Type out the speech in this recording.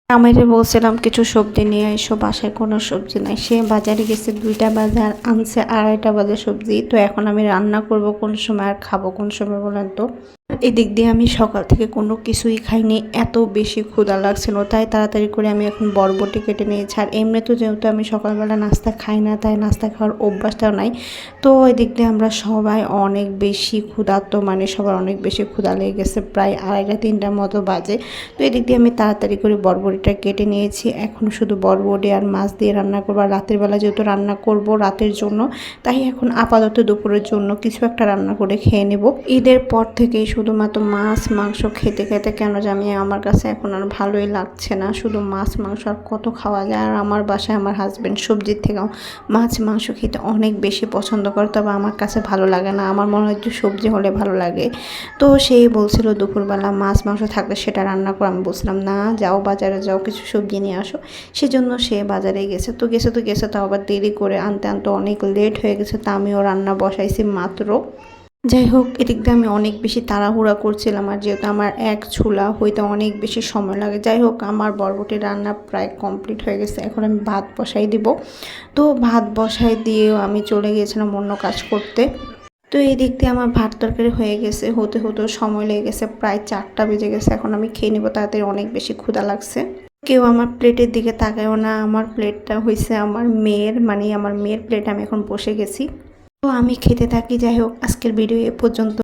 আমারে বলছিলাম কিছু সবজি নিয়ে এসো, বাসায় কোনো সবজি নাই। সে বাজারে গেছে 2টা বাজে আর আনছে 2:30 বাজে সবজি। তো এখন আমি রান্না করব কোন সময় আর খাবো কোন সময় বলেন তো। এদিক দিয়ে আমি সকাল থেকে কোনো কিছুই খাইনি, এত বেশি ক্ষুধা লাগছিল, তাই তাড়াতাড়ি করে আমি এখন বরবটি কেটে নিয়েছি। আর এমনি তো যেহেতু আমি সকালবেলা নাস্তা খাই না, তাই নাস্তা খাওয়ার অভ্যাসটাও নাই। তো এদিক দিয়ে আমরা সবাই অনেক বেশি ক্ষুধার্ত, মানে সবার অনেক বেশি ক্ষুধা লেগে গেছে, প্রায় 2:30-3টার মতো বাজে। তো এদিক দিয়ে আমি তাড়াতাড়ি করে বরবটিটা কেটে নিয়েছি। এখন শুধু বরবটি আর মাছ দিয়ে রান্না করবো। আর রাতের বেলা যেহেতু রান্না করব রাতের জন্য, তাই এখন আপাতত দুপুরের জন্য কিছু একটা রান্না করে খেয়ে নেব। ঈদের পর থেকেই শুধুমাত্র মাছ মাংস খেতে খেতে কেন জানি আমার কাছে এখন আর ভালোই লাগছে না। শুধু মাছ মাংস আর কত খাওয়া যায়। আর আমার বাসায় আমার হাজব্যান্ড সবজির থেকেও মাছ মাংস খেতে অনেক বেশি পছন্দ করে, তবে আমার কাছে ভালো লাগে না। আমার মনে হয় একটু সবজি হলে ভালো লাগে। তো সেই বলছিল দুপুরবেলা মাছ মাংস থাকলে সেটা রান্না করে। আমি বলছিলাম না, যাও বাজারে যাও, কিছু সবজি নিয়ে আসো। সেজন্য সে বাজারে গেছে তো আবার দেরি করে আনতে আনতে অনেক লেট হয়ে গেছে। তা আমিও রান্না বসাইছি মাত্র। যাই হোক, এদিক দিয়ে আমি অনেক বেশি তাড়াহুড়া করছিলাম, আর যেহেতু আমার এক চুলা হইতে অনেক বেশি সময় লাগে। যাই হোক, আমার বরবটি রান্না প্রায় কমপ্লিট হয়ে গেছে। এখন আমি ভাত বসাই দিব। তো ভাত বসাই দিয়েও আমি চলে গিয়েছিলাম অন্য কাজ করতে। তো এই দিক দিয়ে আমার ভাত তরকারি হয়ে গেছে, হতে হতেও সময় লেগে গেছে, প্রায় 4টা বেজে গেছে। এখন আমি খেয়ে নেবো, তাড়াতাড়ি অনেক বেশি ক্ষুধা লাগছে। কেউ আমার প্লেটের দিকে তাকায়ও না। আমার প্লেটটা হয়েছে আমার মেয়ের, মানে আমার মেয়ের প্লেটে আমি এখন বসে গেছি। তো আমি খেতে থাকি। যাই হোক, আজকের ভিডিও এ পর্যন্ত।